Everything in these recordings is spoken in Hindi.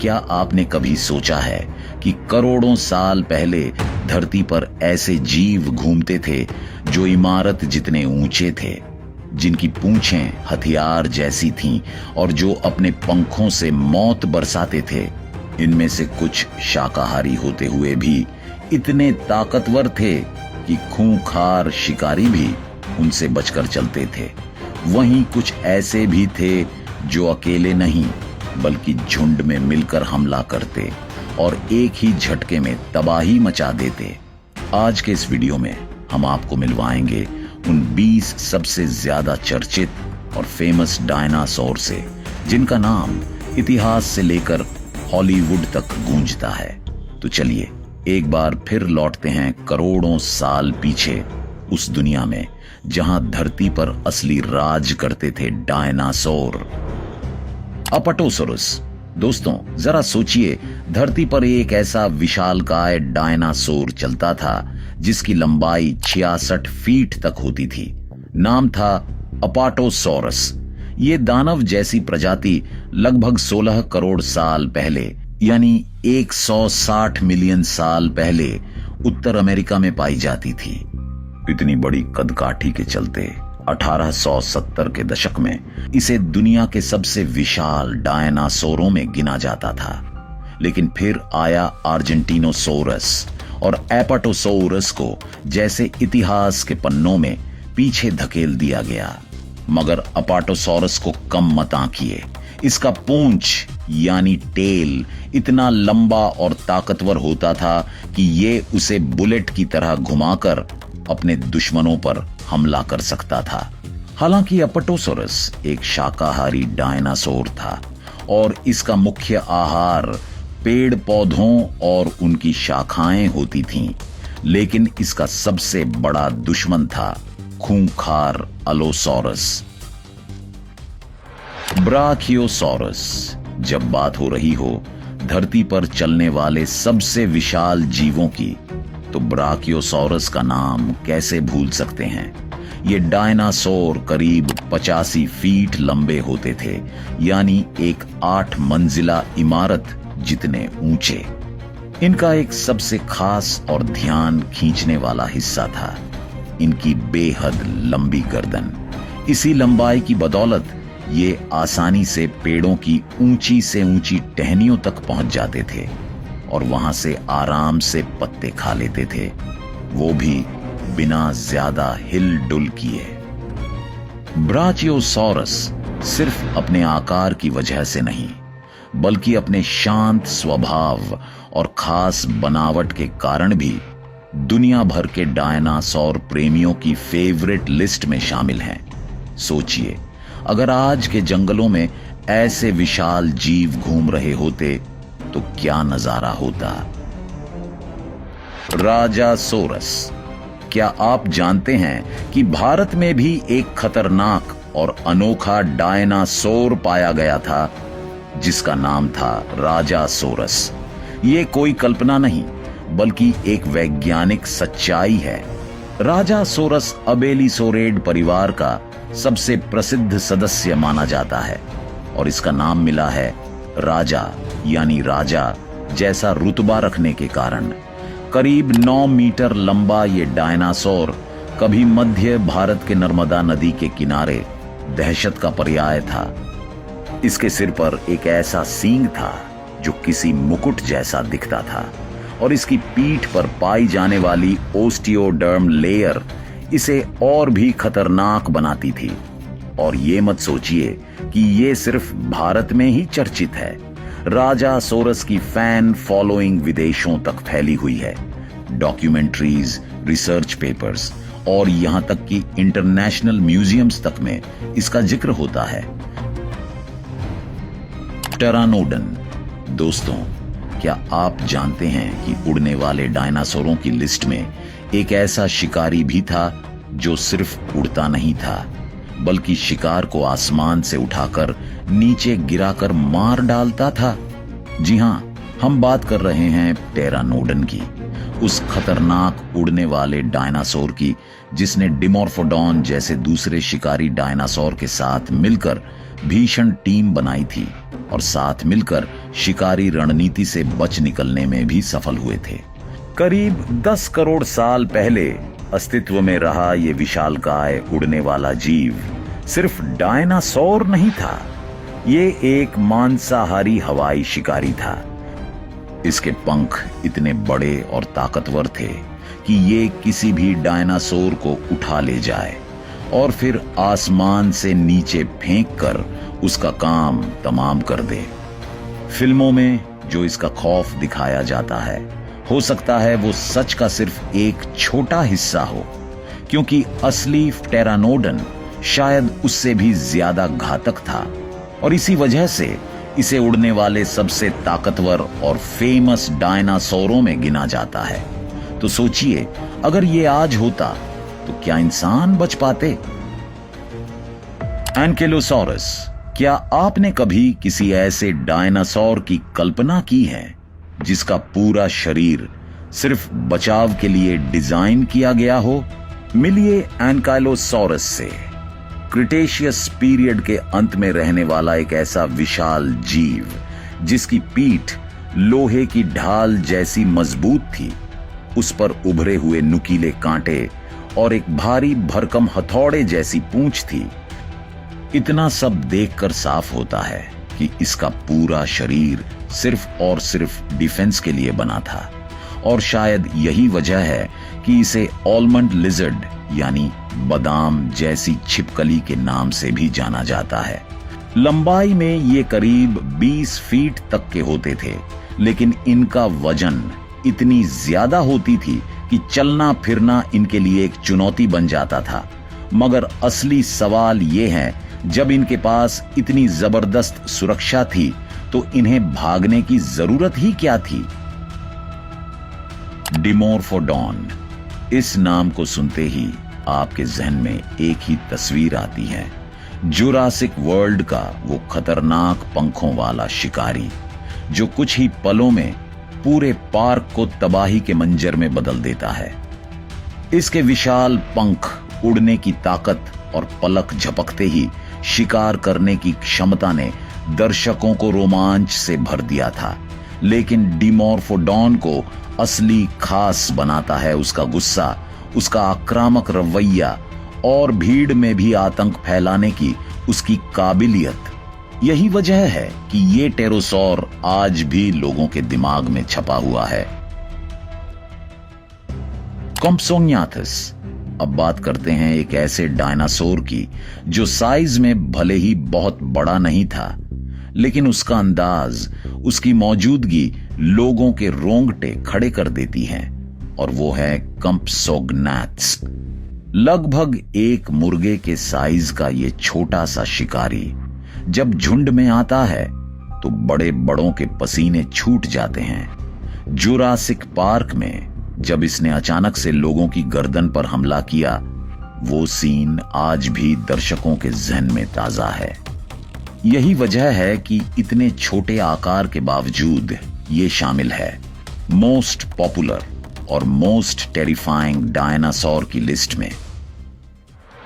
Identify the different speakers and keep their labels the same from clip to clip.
Speaker 1: क्या आपने कभी सोचा है कि करोड़ों साल पहले धरती पर ऐसे जीव घूमते थे जो इमारत जितने ऊंचे थे, जिनकी पूंछें हथियार जैसी थीं और जो अपने पंखों से मौत बरसाते थे। इनमें से कुछ शाकाहारी होते हुए भी इतने ताकतवर थे कि खूंखार शिकारी भी उनसे बचकर चलते थे। वहीं कुछ ऐसे भी थे जो अकेले नहीं बल्कि झुंड में मिलकर हमला करते और एक ही झटके में तबाही मचा देते। आज के इस वीडियो में हम आपको मिलवाएंगे उन 20 सबसे ज्यादा चर्चित और फेमस डायनासोर से, जिनका नाम इतिहास से लेकर हॉलीवुड तक गूंजता है। तो चलिए एक बार फिर लौटते हैं करोड़ों साल पीछे, उस दुनिया में जहां धरती पर असली राज करते थे डायनासोर। अपाटोसोरस। दोस्तों जरा सोचिए, धरती पर एक ऐसा विशालकाय डायनासोर चलता था जिसकी लंबाई 66 फीट तक होती थी। नाम था अपाटोसोरस। ये दानव जैसी प्रजाति लगभग 16 करोड़ साल पहले यानी 160 मिलियन साल पहले उत्तर अमेरिका में पाई जाती थी। इतनी बड़ी कदकाठी के चलते 1870 के दशक में इसे दुनिया के सबसे विशाल डायनासोरों में गिना जाता था। लेकिन फिर आया आर्जेंटिनोसोरस और एपाटोसोरस को जैसे इतिहास के पन्नों में पीछे धकेल दिया गया। मगर अपाटोसोरस को कम मत आंकिए। इसका पूंछ यानी टेल इतना लंबा और ताकतवर होता था कि ये उसे बुलेट की तरह घुमाकर अपने दुश्मनों पर हमला कर सकता था। हालांकि अपाटोसोरस एक शाकाहारी डायनासोर था और इसका मुख्य आहार पेड़ पौधों और उनकी शाखाएं होती थीं, लेकिन इसका सबसे बड़ा दुश्मन था खूंखार अलोसोरस। ब्राचियोसोरस। जब बात हो रही हो धरती पर चलने वाले सबसे विशाल जीवों की, तो ब्राचियोसोरस का नाम कैसे भूल सकते हैं। ये डायनासोर करीब 85 फीट लंबे होते थे, यानी एक 8 मंजिला इमारत जितने ऊंचे। इनका एक सबसे खास और ध्यान खींचने वाला हिस्सा था इनकी बेहद लंबी गर्दन। इसी लंबाई की बदौलत ये आसानी से पेड़ों की ऊंची से ऊंची टहनियों तक पहुंच जाते थे और वहां से आराम से पत्ते खा लेते थे, वो भी बिना ज्यादा हिल डुल किए। ब्राचियोसोरस सिर्फ अपने आकार की वजह से नहीं बल्कि अपने शांत स्वभाव और खास बनावट के कारण भी दुनिया भर के डायनासोर प्रेमियों की फेवरेट लिस्ट में शामिल हैं। सोचिए, अगर आज के जंगलों में ऐसे विशाल जीव घूम रहे होते तो क्या नजारा होता। राजासोरस। क्या आप जानते हैं कि भारत में भी एक खतरनाक और अनोखा डायनासोर पाया गया था जिसका नाम था राजासोरस। ये कोई कल्पना नहीं बल्कि एक वैज्ञानिक सच्चाई है। राजासोरस अबेलिसोरेड परिवार का सबसे प्रसिद्ध सदस्य माना जाता है और इसका नाम मिला है राजा यानी राजा जैसा रुतबा रखने के कारण। करीब 9 मीटर लंबा ये डायनासोर कभी मध्य भारत के नर्मदा नदी के किनारे दहशत का पर्याय था। इसके सिर पर एक ऐसा सींग था जो किसी मुकुट जैसा दिखता था और इसकी पीठ पर पाई जाने वाली ओस्टियोडर्म लेयर इसे और भी खतरनाक बनाती थी। और ये मत सोचिए कि ये सिर्फ भारत में ही चर्चित है। राजासोरस की फैन फॉलोइंग विदेशों तक फैली हुई है। डॉक्यूमेंट्रीज, रिसर्च पेपर्स और यहां तक कि इंटरनेशनल म्यूजियम्स तक में इसका जिक्र होता है। टेरानोडन। दोस्तों क्या आप जानते हैं कि उड़ने वाले डायनासोरों की लिस्ट में एक ऐसा शिकारी भी था जो सिर्फ उड़ता नहीं था बल्कि शिकार को आसमान से उठाकर नीचे गिराकर मार डालता था। जी हां, हम बात कर रहे हैं टेरानोडन की, उस खतरनाक उड़ने वाले डायनासोर की जिसने डिमोर्फोडॉन जैसे दूसरे शिकारी डायनासोर के साथ मिलकर भीषण टीम बनाई थी और साथ मिलकर शिकारी रणनीति से बच निकलने में भी सफल हुए थे। करीब 10 करोड़ साल पहले अस्तित्व में रहा ये विशालकाय उड़ने वाला जीव सिर्फ डायनासोर नहीं था, ये एक मांसाहारी हवाई शिकारी था। इसके पंख इतने बड़े और ताकतवर थे कि ये किसी भी डायनासोर को उठा ले जाए और फिर आसमान से नीचे फेंक कर उसका काम तमाम कर दे। फिल्मों में जो इसका खौफ दिखाया जाता है, हो सकता है वो सच का सिर्फ एक छोटा हिस्सा हो, क्योंकि असली प्टेरानोडन शायद उससे भी ज्यादा घातक था और इसी वजह से इसे उड़ने वाले सबसे ताकतवर और फेमस डायनासोरों में गिना जाता है। तो सोचिए, अगर ये आज होता तो क्या इंसान बच पाते? एंकिलोसॉरस, क्या आपने कभी किसी ऐसे डायनासोर की कल्पना की है जिसका पूरा शरीर सिर्फ बचाव के लिए डिजाइन किया गया हो? मिलिए एंकाइलोसॉरस से। क्रिटेशियस पीरियड के अंत में रहने वाला एक ऐसा विशाल जीव जिसकी पीठ लोहे की ढाल जैसी मजबूत थी, उस पर उभरे हुए नुकीले कांटे और एक भारी भरकम हथौड़े जैसी पूंछ थी। इतना सब देखकर साफ होता है कि इसका पूरा शरीर सिर्फ और सिर्फ डिफेंस के लिए बना था और शायद यही वजह है कि इसे ऑलमंड लिजर्ड यानी बादाम जैसी छिपकली के नाम से भी जाना जाता है। लंबाई में ये करीब 20 फीट तक के होते थे, लेकिन इनका वजन इतनी ज्यादा होती थी कि चलना फिरना इनके लिए एक चुनौती बन जाता था। मगर असली सवाल ये है, जब इनके पास इतनी जबरदस्त सुरक्षा थी तो इन्हें भागने की जरूरत ही क्या थी? डिमोर्फोडॉन, इस नाम को सुनते ही आपके जहन में एक ही तस्वीर आती है, जुरासिक वर्ल्ड का वो खतरनाक पंखों वाला शिकारी जो कुछ ही पलों में पूरे पार्क को तबाही के मंजर में बदल देता है। इसके विशाल पंख, उड़ने की ताकत और पलक झपकते ही शिकार करने की क्षमता ने दर्शकों को रोमांच से भर दिया था। लेकिन डिमोर्फोडॉन को असली खास बनाता है उसका गुस्सा, उसका आक्रामक रवैया और भीड़ में भी आतंक फैलाने की उसकी काबिलियत। यही वजह है कि ये टेरोसॉर आज भी लोगों के दिमाग में छपा हुआ है। कॉम्प्सोग्नाथस। अब बात करते हैं एक ऐसे डायनासोर की जो साइज में भले ही बहुत बड़ा नहीं था, लेकिन उसका अंदाज, उसकी मौजूदगी लोगों के रोंगटे खड़े कर देती है, और वो है कॉम्प्सोग्नाथस। लगभग एक मुर्गे के साइज का ये छोटा सा शिकारी जब झुंड में आता है तो बड़े बड़ों के पसीने छूट जाते हैं। जुरासिक पार्क में जब इसने अचानक से लोगों की गर्दन पर हमला किया, वो सीन आज भी दर्शकों के जहन में ताजा है। यही वजह है कि इतने छोटे आकार के बावजूद ये शामिल है मोस्ट पॉपुलर और मोस्ट टेरिफाइंग डायनासोर की लिस्ट में।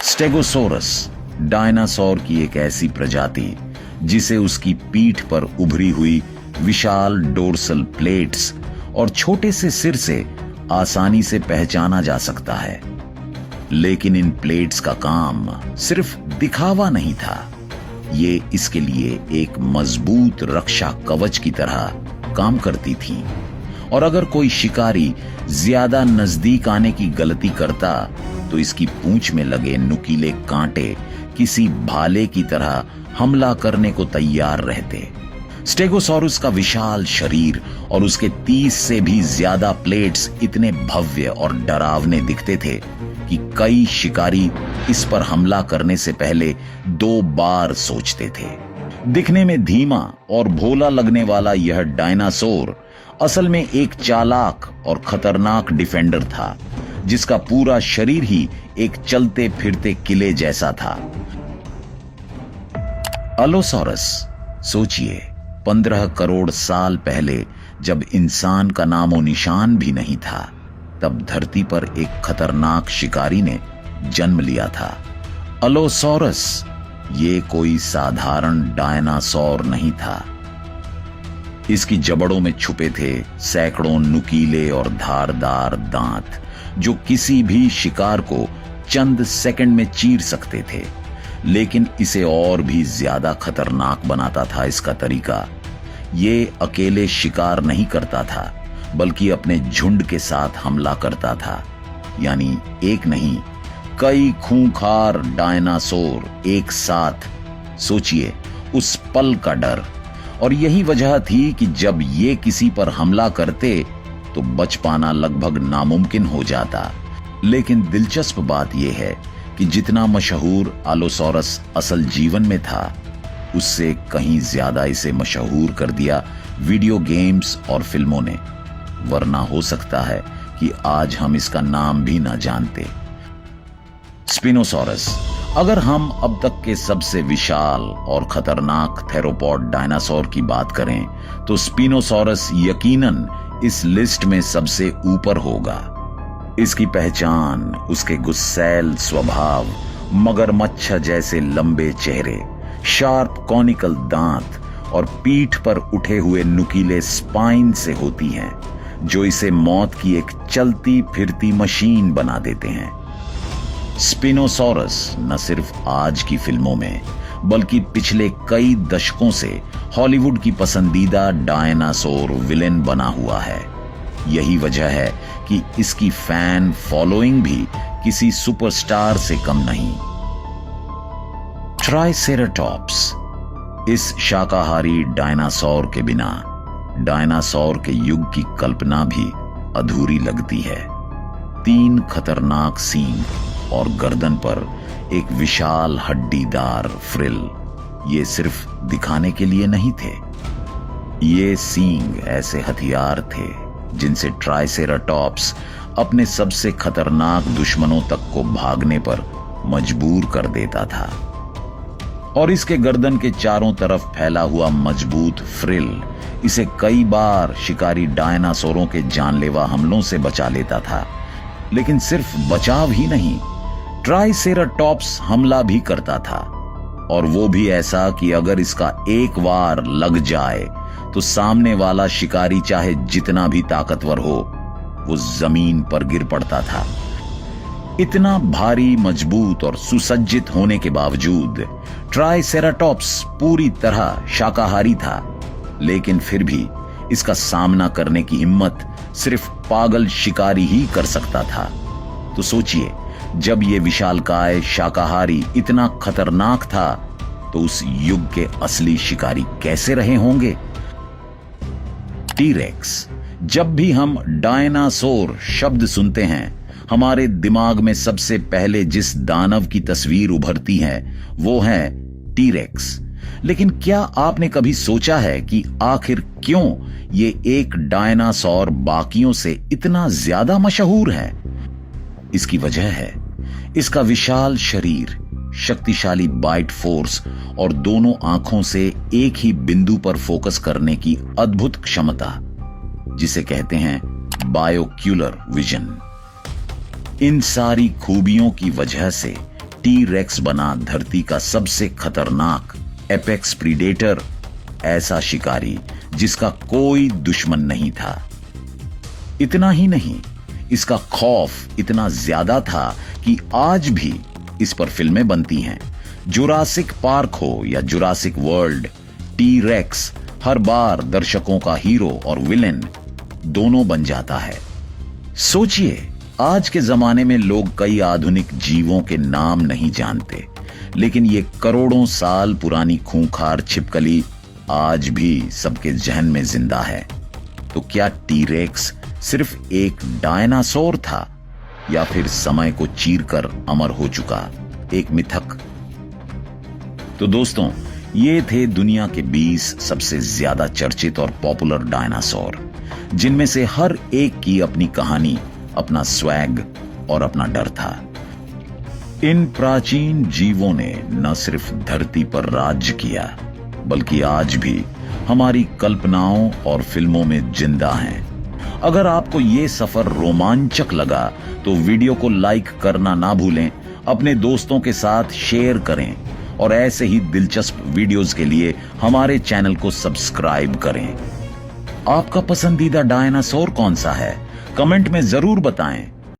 Speaker 1: स्टेगोसोरस, डायनासोर की एक ऐसी प्रजाति जिसे उसकी पीठ पर उभरी हुई विशाल डोर्सल प्लेट्स और छोटे से सिर से आसानी से पहचाना जा सकता है। लेकिन इन प्लेट्स का काम सिर्फ दिखावा नहीं था, ये इसके लिए एक मजबूत रक्षा कवच की तरह काम करती थी। और अगर कोई शिकारी ज्यादा नजदीक आने की गलती करता तो इसकी पूंछ में लगे नुकीले कांटे किसी भाले की तरह हमला करने को तैयार रहते। स्टेगोसॉरस का विशाल शरीर और उसके 30 से भी ज्यादा प्लेट्स इतने भव्य और डरावने दिखते थे कि कई शिकारी इस पर हमला करने से पहले 2 बार सोचते थे। दिखने में धीमा और भोला लगने वाला यह डायनासोर असल में एक चालाक और खतरनाक डिफेंडर था, जिसका पूरा शरीर ही एक चलते फिरते किले जैसा था। अलोसॉरस, सोचिए 15 करोड़ साल पहले जब इंसान का नामो निशान भी नहीं था, तब धरती पर एक खतरनाक शिकारी ने जन्म लिया था। अलोसॉरस ये कोई साधारण डायनासोर नहीं था, इसकी जबड़ों में छुपे थे सैकड़ों नुकीले और धारदार दांत जो किसी भी शिकार को चंद सेकंड में चीर सकते थे। लेकिन इसे और भी ज्यादा खतरनाक बनाता था इसका तरीका। ये अकेले शिकार नहीं करता था बल्कि अपने झुंड के साथ हमला करता था, यानी एक नहीं कई खूंखार डायनासोर एक साथ। सोचिए उस पल का डर। और यही वजह थी कि जब ये किसी पर हमला करते तो बच पाना लगभग नामुमकिन हो जाता। लेकिन दिलचस्प बात यह है कि जितना मशहूर आलोसॉरस असल जीवन में था उससे कहीं ज्यादा इसे मशहूर कर दिया वीडियो गेम्स और फिल्मों ने। वरना हो सकता है कि आज हम इसका नाम भी ना जानते। स्पिनोसॉरस। अगर हम अब तक के सबसे विशाल और खतरनाक थेरोपॉड डायनासोर की बात करें तो स्पिनोसॉरस यकीनन इस लिस्ट में सबसे ऊपर होगा। इसकी पहचान उसके गुस्सैल स्वभाव, मगरमच्छ जैसे लंबे चेहरे, शार्प कॉनिकल दांत और पीठ पर उठे हुए नुकीले स्पाइन से होती है जो इसे मौत की एक चलती फिरती मशीन बना देते हैं। स्पिनोसॉरस न सिर्फ आज की फिल्मों में बल्कि पिछले कई दशकों से हॉलीवुड की पसंदीदा डायनासोर विलेन बना हुआ है। यही वजह है कि इसकी फैन फॉलोइंग भी किसी सुपरस्टार से कम नहीं। ट्राइसेराटॉप्स। इस शाकाहारी डायनासोर के बिना डायनासोर के युग की कल्पना भी अधूरी लगती है। 3 खतरनाक सींग और गर्दन पर एक विशाल हड्डीदार फ्रिल। ये सिर्फ दिखाने के लिए नहीं थे। ये सींग ऐसे हथियार थे जिनसे ट्राइसेराटॉप्स अपने सबसे खतरनाक दुश्मनों तक को भागने पर मजबूर कर देता था। और इसके गर्दन के चारों तरफ फैला हुआ मजबूत फ्रिल इसे कई बार शिकारी डायनासोरों के जानलेवा हमलों से बचा लेता था। लेकिन सिर्फ बचाव ही नहीं, ट्राइसेराटॉप्स हमला भी करता था, और वो भी ऐसा कि अगर इसका एक वार लग जाए तो सामने वाला शिकारी चाहे जितना भी ताकतवर हो वो जमीन पर गिर पड़ता था। इतना भारी, मजबूत और सुसज्जित होने के बावजूद ट्राइसेराटॉप्स पूरी तरह शाकाहारी था। लेकिन फिर भी इसका सामना करने की हिम्मत सिर्फ पागल शिकारी ही कर सकता था। तो सोचिए, जब ये विशालकाय शाकाहारी इतना खतरनाक था तो उस युग के असली शिकारी कैसे रहे होंगे? टी-रेक्स। जब भी हम डायनासोर शब्द सुनते हैं हमारे दिमाग में सबसे पहले जिस दानव की तस्वीर उभरती है वो है टी-रेक्स। लेकिन क्या आपने कभी सोचा है कि आखिर क्यों ये एक डायनासोर बाकियों से इतना ज्यादा मशहूर है? इसकी वजह है इसका विशाल शरीर, शक्तिशाली बाइट फोर्स और दोनों आंखों से एक ही बिंदु पर फोकस करने की अद्भुत क्षमता, जिसे कहते हैं बायोक्यूलर विजन। इन सारी खूबियों की वजह से टी-रेक्स बना धरती का सबसे खतरनाक एपेक्स प्रीडेटर, ऐसा शिकारी जिसका कोई दुश्मन नहीं था। इतना ही नहीं, इसका खौफ इतना ज्यादा था कि आज भी इस पर फिल्में बनती हैं। जुरासिक पार्क हो या जुरासिक वर्ल्ड, टी-रेक्स हर बार दर्शकों का हीरो और विलेन दोनों बन जाता है। सोचिए, आज के जमाने में लोग कई आधुनिक जीवों के नाम नहीं जानते, लेकिन ये करोड़ों साल पुरानी खूंखार छिपकली आज भी सबके जहन में जिंदा है। तो क्या टी-रेक्स सिर्फ एक डायनासोर था या फिर समय को चीरकर अमर हो चुका एक मिथक? तो दोस्तों, ये थे दुनिया के 20 सबसे ज्यादा चर्चित और पॉपुलर डायनासोर, जिनमें से हर एक की अपनी कहानी, अपना स्वैग और अपना डर था। इन प्राचीन जीवों ने न सिर्फ धरती पर राज्य किया बल्कि आज भी हमारी कल्पनाओं और फिल्मों में जिंदा हैं। अगर आपको ये सफर रोमांचक लगा तो वीडियो को लाइक करना ना भूलें, अपने दोस्तों के साथ शेयर करें और ऐसे ही दिलचस्प वीडियोस के लिए हमारे चैनल को सब्सक्राइब करें। आपका पसंदीदा डायनासोर कौन सा है? कमेंट में जरूर बताएं।